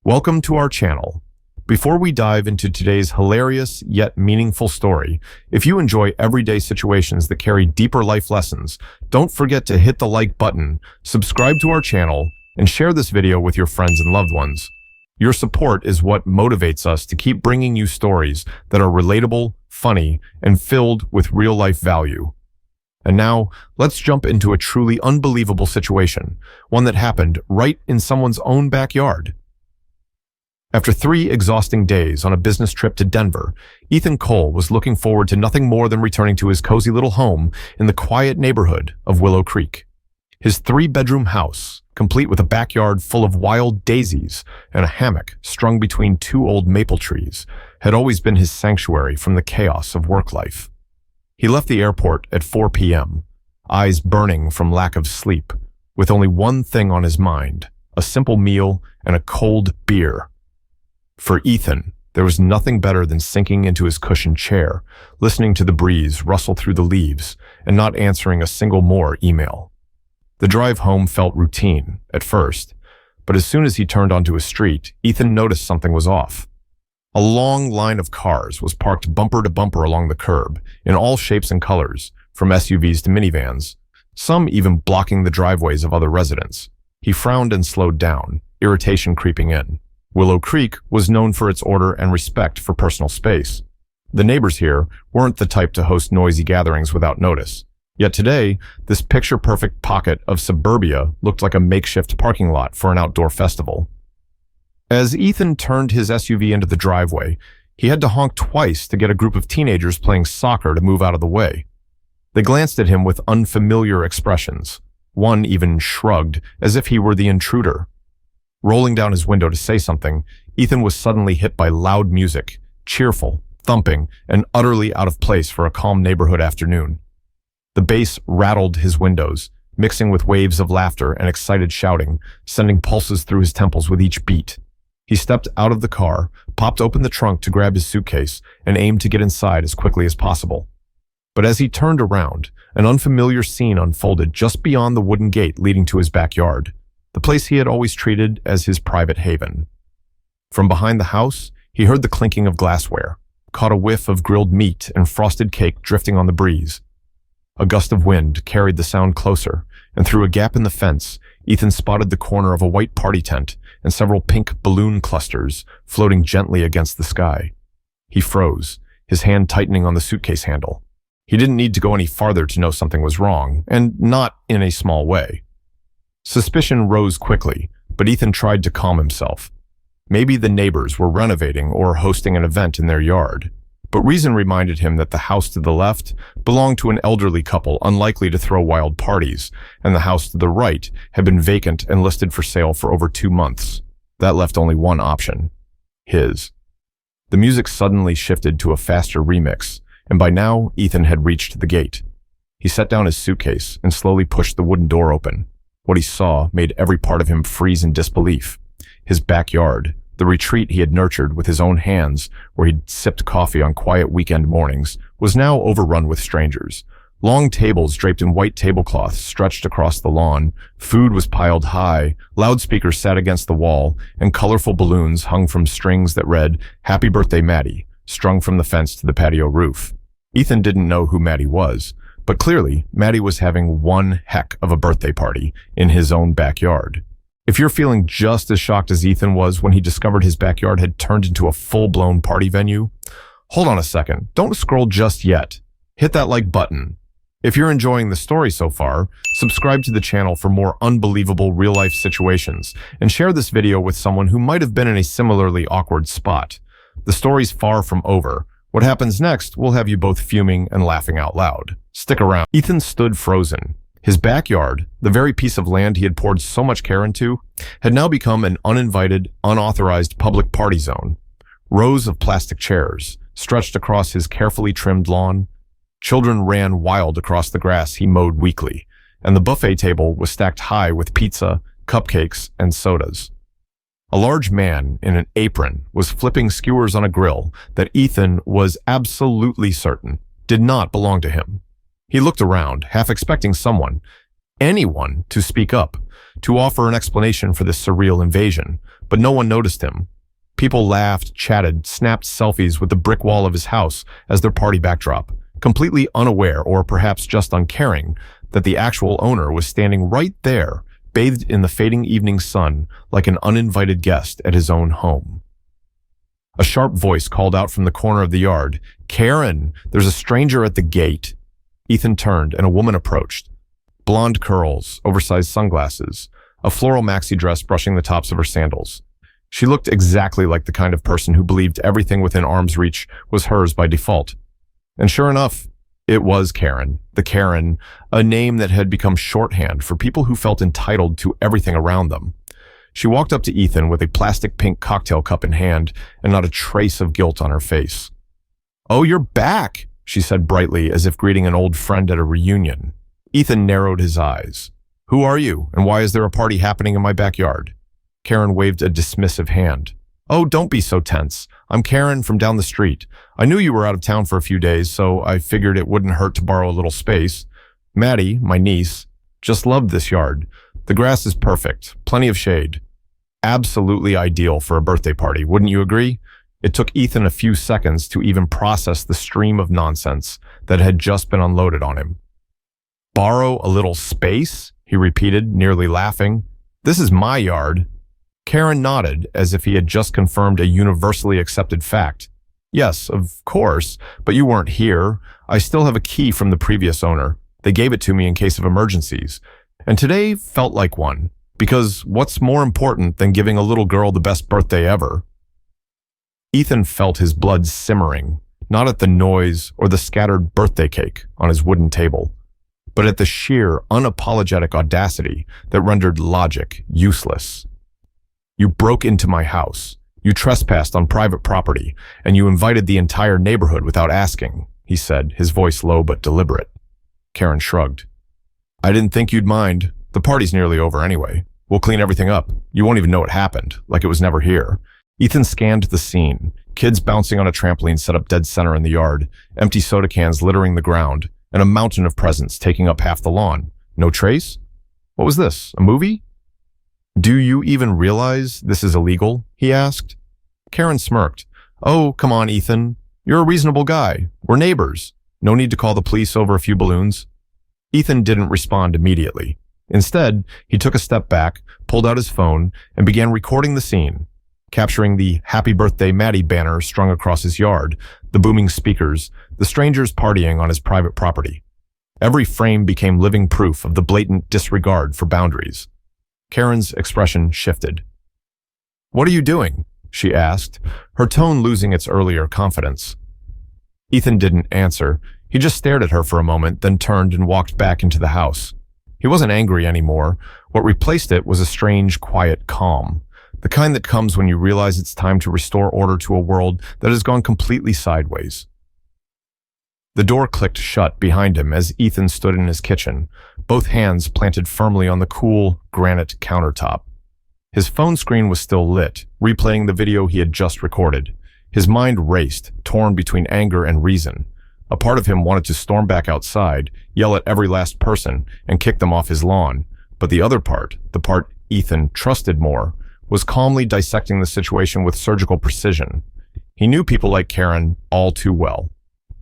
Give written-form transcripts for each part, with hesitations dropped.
Welcome to our channel. Before we dive into today's hilarious yet meaningful story, if you enjoy everyday situations that carry deeper life lessons, don't forget to hit the like button, subscribe to our channel, and share this video with your friends and loved ones. Your support is what motivates us to keep bringing you stories that are relatable, funny, and filled with real-life value. And now, let's jump into a truly unbelievable situation, one that happened right in someone's own backyard. After 3 exhausting days on a business trip to Denver, Ethan Cole was looking forward to nothing more than returning to his cozy little home in the quiet neighborhood of Willow Creek. His 3-bedroom house, complete with a backyard full of wild daisies and a hammock strung between 2 old maple trees, had always been his sanctuary from the chaos of work life. He left the airport at 4 p.m., eyes burning from lack of sleep, with only one thing on his mind: a simple meal and a cold beer. For Ethan, there was nothing better than sinking into his cushioned chair, listening to the breeze rustle through the leaves, and not answering a single more email. The drive home felt routine at first, but as soon as he turned onto a street, Ethan noticed something was off. A long line of cars was parked bumper to bumper along the curb, in all shapes and colors, from SUVs to minivans, some even blocking the driveways of other residents. He frowned and slowed down, irritation creeping in. Willow Creek was known for its order and respect for personal space. The neighbors here weren't the type to host noisy gatherings without notice. Yet today, this picture-perfect pocket of suburbia looked like a makeshift parking lot for an outdoor festival. As Ethan turned his SUV into the driveway, he had to honk twice to get a group of teenagers playing soccer to move out of the way. They glanced at him with unfamiliar expressions. One even shrugged, as if he were the intruder. Rolling down his window to say something, Ethan was suddenly hit by loud music, cheerful, thumping, and utterly out of place for a calm neighborhood afternoon. The bass rattled his windows, mixing with waves of laughter and excited shouting, sending pulses through his temples with each beat. He stepped out of the car, popped open the trunk to grab his suitcase, and aimed to get inside as quickly as possible. But as he turned around, an unfamiliar scene unfolded just beyond the wooden gate leading to his backyard, the place he had always treated as his private haven. From behind the house, he heard the clinking of glassware, caught a whiff of grilled meat and frosted cake drifting on the breeze. A gust of wind carried the sound closer, and through a gap in the fence, Ethan spotted the corner of a white party tent and several pink balloon clusters floating gently against the sky. He froze, his hand tightening on the suitcase handle. He didn't need to go any farther to know something was wrong, and not in a small way. Suspicion rose quickly, but Ethan tried to calm himself. Maybe the neighbors were renovating or hosting an event in their yard. But reason reminded him that the house to the left belonged to an elderly couple unlikely to throw wild parties, and the house to the right had been vacant and listed for sale for over 2 months. That left only one option: his. The music suddenly shifted to a faster remix, and by now Ethan had reached the gate. He set down his suitcase and slowly pushed the wooden door open. What he saw made every part of him freeze in disbelief. His backyard, the retreat he had nurtured with his own hands, where he'd sipped coffee on quiet weekend mornings, was now overrun with strangers. Long tables draped in white tablecloths stretched across the lawn, food was piled high, loudspeakers sat against the wall, and colorful balloons hung from strings that read, "Happy Birthday, Maddie," strung from the fence to the patio roof. Ethan didn't know who Maddie was, but clearly, Maddie was having one heck of a birthday party in his own backyard. If you're feeling just as shocked as Ethan was when he discovered his backyard had turned into a full-blown party venue, hold on a second. Don't scroll just yet. Hit that like button. If you're enjoying the story so far, subscribe to the channel for more unbelievable real-life situations, and share this video with someone who might have been in a similarly awkward spot. The story's far from over. What happens next will have you both fuming and laughing out loud. Stick around. Ethan stood frozen. His backyard, the very piece of land he had poured so much care into, had now become an uninvited, unauthorized public party zone. Rows of plastic chairs stretched across his carefully trimmed lawn. Children ran wild across the grass he mowed weekly, and the buffet table was stacked high with pizza, cupcakes, and sodas. A large man in an apron was flipping skewers on a grill that Ethan was absolutely certain did not belong to him. He looked around, half expecting someone, anyone, to speak up, to offer an explanation for this surreal invasion, but no one noticed him. People laughed, chatted, snapped selfies with the brick wall of his house as their party backdrop, completely unaware, or perhaps just uncaring, that the actual owner was standing right there, bathed in the fading evening sun like an uninvited guest at his own home. A sharp voice called out from the corner of the yard, "Karen, there's a stranger at the gate." Ethan turned and a woman approached. Blonde curls, oversized sunglasses, a floral maxi dress brushing the tops of her sandals. She looked exactly like the kind of person who believed everything within arm's reach was hers by default. And sure enough, it was Karen, the Karen, a name that had become shorthand for people who felt entitled to everything around them. She walked up to Ethan with a plastic pink cocktail cup in hand and not a trace of guilt on her face. "Oh, you're back," she said brightly, as if greeting an old friend at a reunion. Ethan narrowed his eyes. "Who are you, and why is there a party happening in my backyard?" Karen waved a dismissive hand. "Oh, don't be so tense. I'm Karen from down the street. I knew you were out of town for a few days, so I figured it wouldn't hurt to borrow a little space. Maddie, my niece, just loved this yard. The grass is perfect, plenty of shade. Absolutely ideal for a birthday party, wouldn't you agree?" It took Ethan a few seconds to even process the stream of nonsense that had just been unloaded on him. "Borrow a little space?" he repeated, nearly laughing. "This is my yard." Karen nodded, as if he had just confirmed a universally accepted fact. "Yes, of course, but you weren't here. I still have a key from the previous owner. They gave it to me in case of emergencies. And today felt like one, because what's more important than giving a little girl the best birthday ever?" Ethan felt his blood simmering, not at the noise or the scattered birthday cake on his wooden table, but at the sheer, unapologetic audacity that rendered logic useless. "You broke into my house. You trespassed on private property, and you invited the entire neighborhood without asking," he said, his voice low but deliberate. Karen shrugged. "I didn't think you'd mind. The party's nearly over anyway. We'll clean everything up. You won't even know it happened, like it was never here." Ethan scanned the scene. Kids bouncing on a trampoline set up dead center in the yard, empty soda cans littering the ground, and a mountain of presents taking up half the lawn. No trace? What was this, a movie? "Do you even realize this is illegal?" he asked. Karen smirked. "Oh, come on, Ethan. You're a reasonable guy. We're neighbors. No need to call the police over a few balloons." Ethan didn't respond immediately. Instead, he took a step back, pulled out his phone, and began recording the scene, capturing the "Happy Birthday Maddie" banner strung across his yard, the booming speakers, the strangers partying on his private property. Every frame became living proof of the blatant disregard for boundaries. Karen's expression shifted. "What are you doing?" she asked, her tone losing its earlier confidence. Ethan didn't answer. He just stared at her for a moment, then turned and walked back into the house. He wasn't angry anymore. What replaced it was a strange, quiet calm, the kind that comes when you realize it's time to restore order to a world that has gone completely sideways. The door clicked shut behind him as Ethan stood in his kitchen, both hands planted firmly on the cool, granite countertop. His phone screen was still lit, replaying the video he had just recorded. His mind raced, torn between anger and reason. A part of him wanted to storm back outside, yell at every last person, and kick them off his lawn. But the other part, the part Ethan trusted more, was calmly dissecting the situation with surgical precision. He knew people like Karen all too well.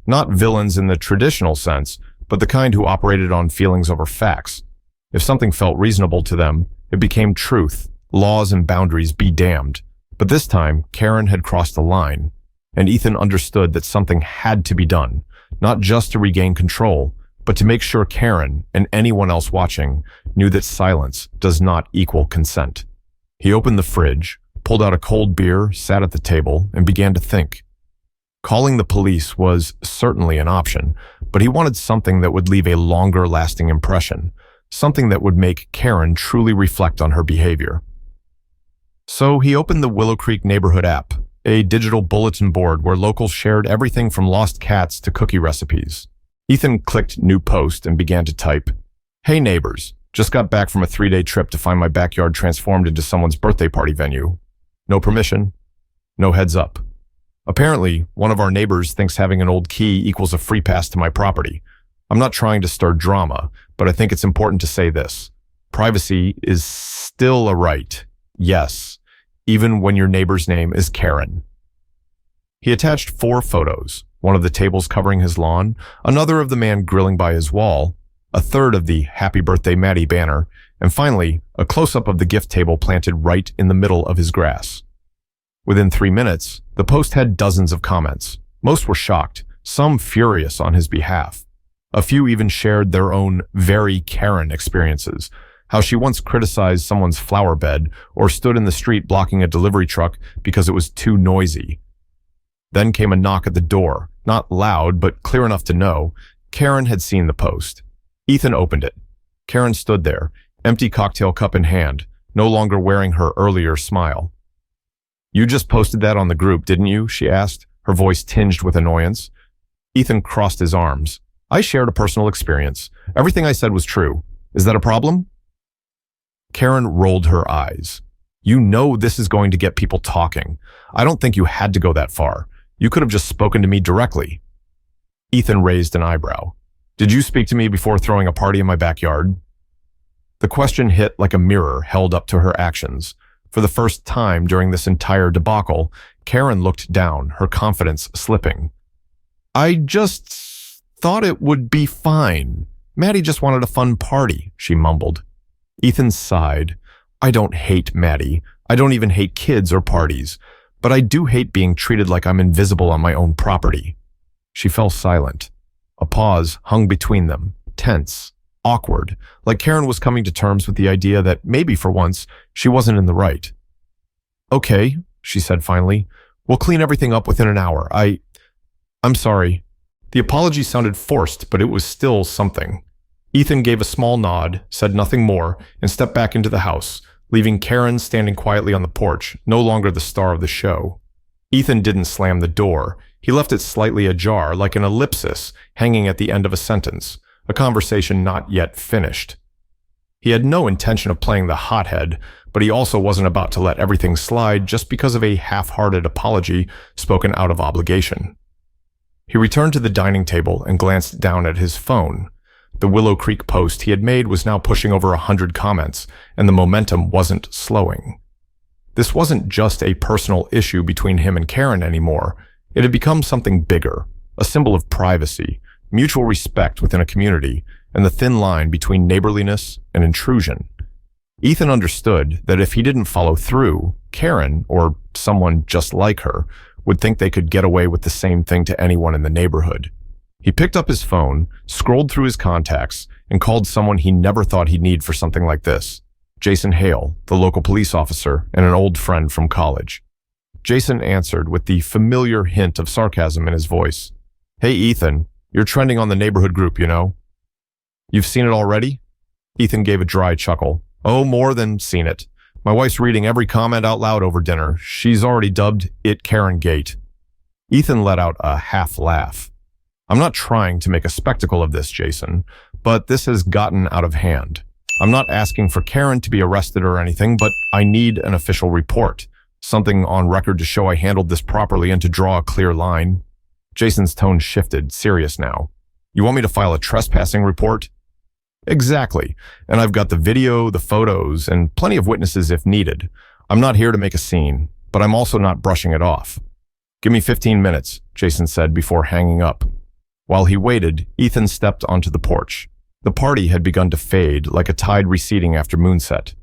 Not villains in the traditional sense, but the kind who operated on feelings over facts. If something felt reasonable to them, it became truth, laws and boundaries be damned. But this time, Karen had crossed a line, and Ethan understood that something had to be done, not just to regain control, but to make sure Karen and anyone else watching knew that silence does not equal consent. He opened the fridge, pulled out a cold beer, sat at the table, and began to think. Calling the police was certainly an option, but he wanted something that would leave a longer-lasting impression, something that would make Karen truly reflect on her behavior. So he opened the Willow Creek Neighborhood app, a digital bulletin board where locals shared everything from lost cats to cookie recipes. Ethan clicked New Post and began to type, "Hey neighbors, just got back from a 3-day trip to find my backyard transformed into someone's birthday party venue. No permission, no heads up. Apparently, one of our neighbors thinks having an old key equals a free pass to my property. I'm not trying to stir drama, but I think it's important to say this. Privacy is still a right. Yes, even when your neighbor's name is Karen. He attached 4 photos, one of the tables covering his lawn, another of the man grilling by his wall, a third of the Happy Birthday Maddie banner, and finally, a close-up of the gift table planted right in the middle of his grass. Within 3 minutes, the post had dozens of comments. Most were shocked, some furious on his behalf. A few even shared their own very Karen experiences, how she once criticized someone's flower bed or stood in the street blocking a delivery truck because it was too noisy. Then came a knock at the door, not loud but clear enough to know. Karen had seen the post. Ethan opened it. Karen stood there, empty cocktail cup in hand, no longer wearing her earlier smile. "You just posted that on the group, didn't you?" she asked, her voice tinged with annoyance. Ethan crossed his arms. "I shared a personal experience. Everything I said was true. Is that a problem?" Karen rolled her eyes. "You know this is going to get people talking. I don't think you had to go that far. You could have just spoken to me directly." Ethan raised an eyebrow. "Did you speak to me before throwing a party in my backyard?" The question hit like a mirror held up to her actions. For the first time during this entire debacle, Karen looked down, her confidence slipping. "I just thought it would be fine. Maddie just wanted a fun party," she mumbled. Ethan sighed. "I don't hate Maddie. I don't even hate kids or parties. But I do hate being treated like I'm invisible on my own property." She fell silent. A pause hung between them, tense, awkward, like Karen was coming to terms with the idea that maybe for once she wasn't in the right. "Okay," she said finally. "We'll clean everything up within an hour. I'm sorry." The apology sounded forced, but it was still something. Ethan gave a small nod, said nothing more, and stepped back into the house, leaving Karen standing quietly on the porch, no longer the star of the show. Ethan didn't slam the door. He left it slightly ajar, like an ellipsis hanging at the end of a sentence, a conversation not yet finished. He had no intention of playing the hothead, but he also wasn't about to let everything slide just because of a half-hearted apology spoken out of obligation. He returned to the dining table and glanced down at his phone. The Willow Creek post he had made was now pushing over 100 comments, and the momentum wasn't slowing. This wasn't just a personal issue between him and Karen anymore. It had become something bigger, a symbol of privacy, mutual respect within a community, and the thin line between neighborliness and intrusion. Ethan understood that if he didn't follow through, Karen, or someone just like her, would think they could get away with the same thing to anyone in the neighborhood. He picked up his phone, scrolled through his contacts, and called someone he never thought he'd need for something like this. Jason Hale, the local police officer, and an old friend from college. Jason answered with the familiar hint of sarcasm in his voice. "Hey, Ethan, you're trending on the neighborhood group, you know." "You've seen it already?" Ethan gave a dry chuckle. "Oh, more than seen it. My wife's reading every comment out loud over dinner. She's already dubbed it Karen Gate." Ethan let out a half laugh. "I'm not trying to make a spectacle of this, Jason, but this has gotten out of hand. I'm not asking for Karen to be arrested or anything, but I need an official report. Something on record to show I handled this properly and to draw a clear line." Jason's tone shifted, serious now. "You want me to file a trespassing report?" "Exactly. And I've got the video, the photos, and plenty of witnesses if needed. I'm not here to make a scene, but I'm also not brushing it off." "Give me 15 minutes, Jason said before hanging up. While he waited, Ethan stepped onto the porch. The party had begun to fade like a tide receding after moonset.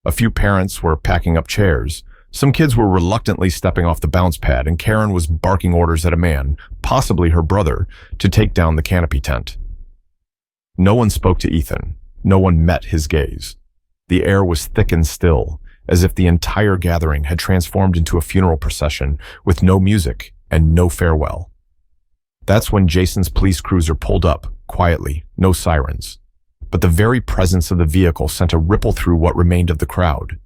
A few parents were packing up chairs. Some kids were reluctantly stepping off the bounce pad, and Karen was barking orders at a man, possibly her brother, to take down the canopy tent. No one spoke to Ethan. No one met his gaze. The air was thick and still, as if the entire gathering had transformed into a funeral procession with no music and no farewell. That's when Jason's police cruiser pulled up, quietly, no sirens. But the very presence of the vehicle sent a ripple through what remained of the crowd.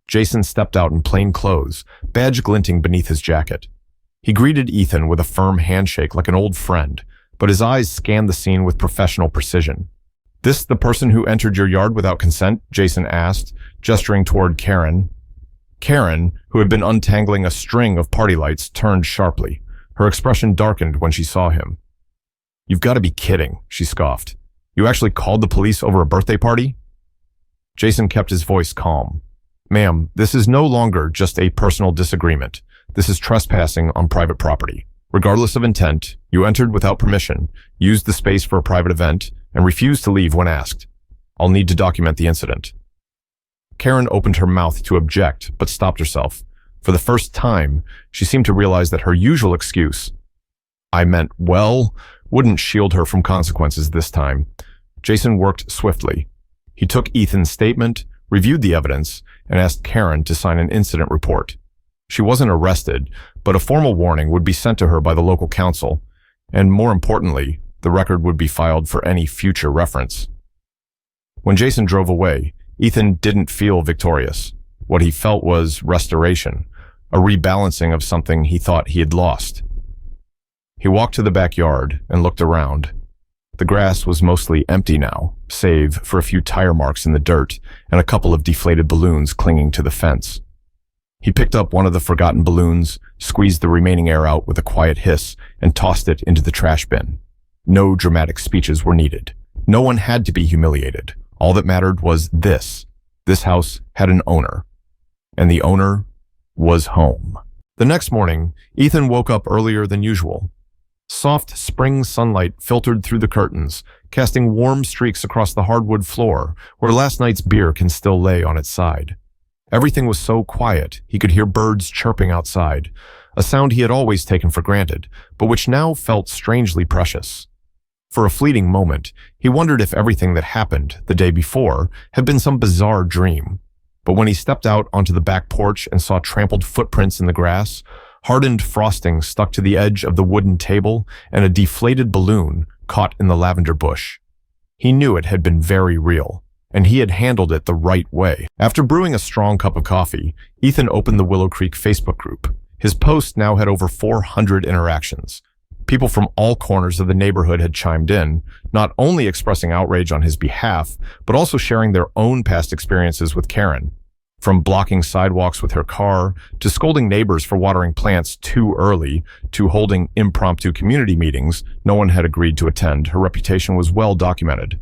Jason stepped out in plain clothes, badge glinting beneath his jacket. He greeted Ethan with a firm handshake like an old friend, but his eyes scanned the scene with professional precision. "This the person who entered your yard without consent?" Jason asked, gesturing toward Karen. Karen, who had been untangling a string of party lights, turned sharply. Her expression darkened when she saw him. "You've got to be kidding," she scoffed. "You actually called the police over a birthday party?" Jason kept his voice calm. Ma'am, this is no longer just a personal disagreement. This is trespassing on private property. Regardless of intent, you entered without permission, used the space for a private event, and refused to leave when asked. I'll need to document the incident." Karen opened her mouth to object, but stopped herself. For the first time, she seemed to realize that her usual excuse, "I meant well," wouldn't shield her from consequences this time. Jason worked swiftly. He took Ethan's statement, reviewed the evidence, and asked Karen to sign an incident report. She wasn't arrested, but a formal warning would be sent to her by the local council, and more importantly, the record would be filed for any future reference. When Jason drove away, Ethan didn't feel victorious. What he felt was restoration, a rebalancing of something he thought he had lost. He walked to the backyard and looked around. The grass was mostly empty now, save for a few tire marks in the dirt and a couple of deflated balloons clinging to the fence. He picked up one of the forgotten balloons, squeezed the remaining air out with a quiet hiss, and tossed it into the trash bin. No dramatic speeches were needed. No one had to be humiliated. All that mattered was this. This house had an owner, and the owner was home. The next morning, Ethan woke up earlier than usual. Soft spring sunlight filtered through the curtains, casting warm streaks across the hardwood floor where last night's beer can still lay on its side. Everything was so quiet, he could hear birds chirping outside, a sound he had always taken for granted, but which now felt strangely precious. For a fleeting moment, he wondered if everything that happened the day before had been some bizarre dream. But when he stepped out onto the back porch and saw trampled footprints in the grass, hardened frosting stuck to the edge of the wooden table, and a deflated balloon caught in the lavender bush, he knew it had been very real, and he had handled it the right way. After brewing a strong cup of coffee, Ethan opened the Willow Creek Facebook group. His post now had over 400 interactions. People from all corners of the neighborhood had chimed in, not only expressing outrage on his behalf, but also sharing their own past experiences with Karen. From blocking sidewalks with her car, to scolding neighbors for watering plants too early, to holding impromptu community meetings no one had agreed to attend, her reputation was well documented.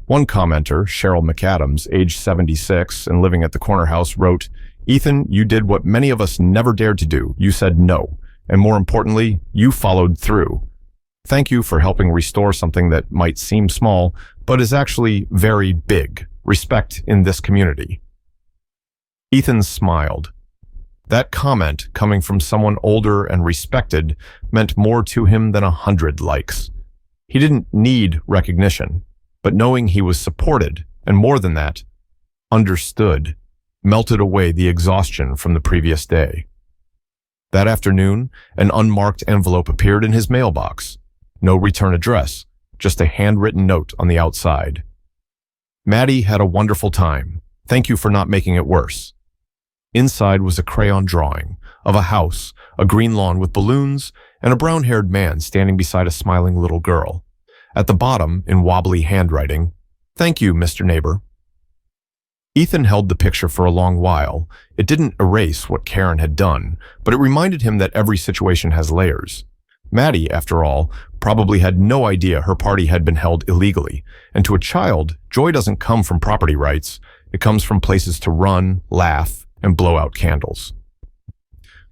One commenter, Cheryl McAdams, age 76 and living at the corner house, wrote, "Ethan, you did what many of us never dared to do. You said no. And more importantly, you followed through. Thank you for helping restore something that might seem small, but is actually very big. Respect in this community." Ethan smiled. That comment, coming from someone older and respected, meant more to him than 100 likes. He didn't need recognition, but knowing he was supported, and more than that, understood, melted away the exhaustion from the previous day. That afternoon, an unmarked envelope appeared in his mailbox. No return address, just a handwritten note on the outside. "Maddie had a wonderful time. Thank you for not making it worse." Inside was a crayon drawing of a house, a green lawn with balloons, and a brown-haired man standing beside a smiling little girl. At the bottom, in wobbly handwriting, "Thank you, Mr. Neighbor." Ethan held the picture for a long while. It didn't erase what Karen had done, but it reminded him that every situation has layers. Maddie, after all, probably had no idea her party had been held illegally, and to a child, joy doesn't come from property rights. It comes from places to run, laugh, and blow out candles.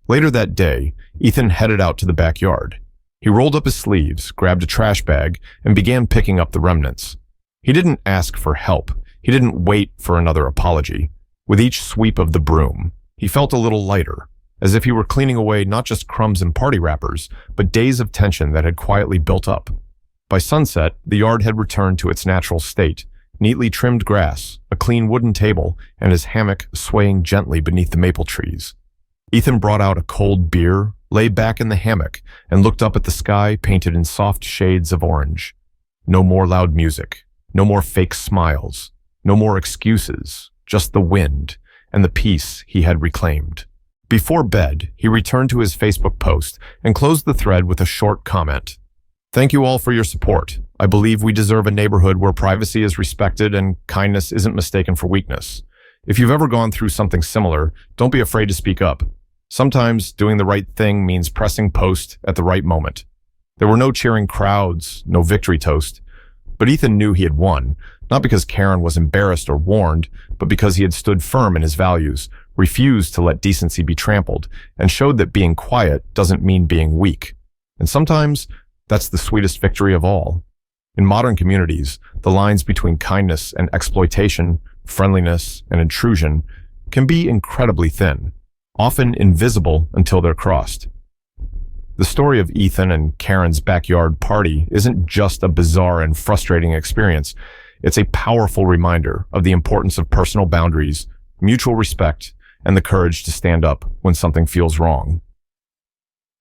Later that day, Ethan headed out to the backyard. He rolled up his sleeves, grabbed a trash bag, and began picking up the remnants. He didn't ask for help. He didn't wait for another apology. With each sweep of the broom, he felt a little lighter, as if he were cleaning away not just crumbs and party wrappers, but days of tension that had quietly built up. By sunset, the yard had returned to its natural state, neatly trimmed grass, a clean wooden table, and his hammock swaying gently beneath the maple trees. Ethan brought out a cold beer, lay back in the hammock, and looked up at the sky painted in soft shades of orange. No more loud music, no more fake smiles, no more excuses, just the wind and the peace he had reclaimed. Before bed, he returned to his Facebook post and closed the thread with a short comment. "Thank you all for your support. I believe we deserve a neighborhood where privacy is respected and kindness isn't mistaken for weakness. If you've ever gone through something similar, don't be afraid to speak up. Sometimes doing the right thing means pressing post at the right moment." There were no cheering crowds, no victory toast, but Ethan knew he had won, not because Karen was embarrassed or warned, but because he had stood firm in his values, refused to let decency be trampled, and showed that being quiet doesn't mean being weak. And sometimes, that's the sweetest victory of all. In modern communities, the lines between kindness and exploitation, friendliness and intrusion, can be incredibly thin, often invisible until they're crossed. The story of Ethan and Karen's backyard party isn't just a bizarre and frustrating experience. It's a powerful reminder of the importance of personal boundaries, mutual respect, and the courage to stand up when something feels wrong.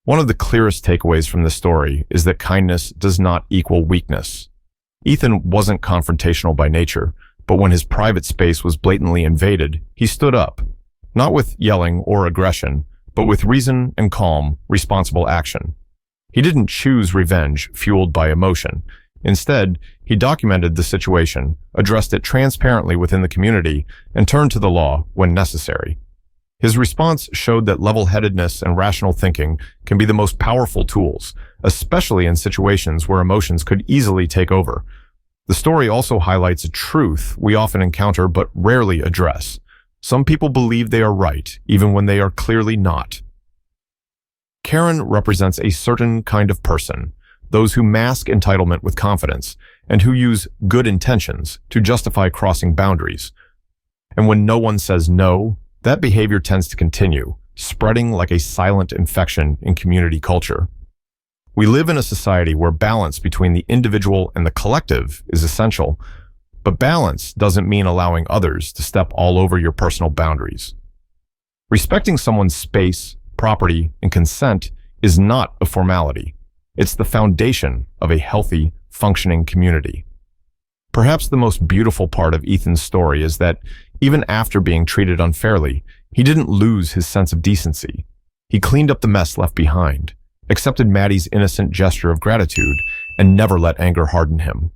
One of the clearest takeaways from this story is that kindness does not equal weakness. Ethan wasn't confrontational by nature, but when his private space was blatantly invaded, he stood up, not with yelling or aggression, but with reason and calm, responsible action. He didn't choose revenge fueled by emotion. Instead, he documented the situation, addressed it transparently within the community, and turned to the law when necessary. His response showed that level-headedness and rational thinking can be the most powerful tools, especially in situations where emotions could easily take over. The story also highlights a truth we often encounter but rarely address. Some people believe they are right, even when they are clearly not. Karen represents a certain kind of person, those who mask entitlement with confidence, and who use good intentions to justify crossing boundaries. And when no one says no, that behavior tends to continue, spreading like a silent infection in community culture. We live in a society where balance between the individual and the collective is essential, but balance doesn't mean allowing others to step all over your personal boundaries. Respecting someone's space, property, and consent is not a formality. It's the foundation of a healthy, functioning community. Perhaps the most beautiful part of Ethan's story is that even after being treated unfairly, he didn't lose his sense of decency. He cleaned up the mess left behind, accepted Maddie's innocent gesture of gratitude, and never let anger harden him.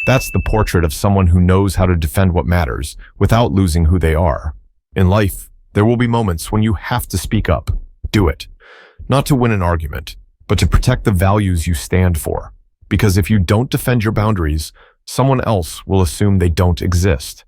That's the portrait of someone who knows how to defend what matters without losing who they are. In life, there will be moments when you have to speak up. Do it. Not to win an argument, but to protect the values you stand for. Because if you don't defend your boundaries, someone else will assume they don't exist.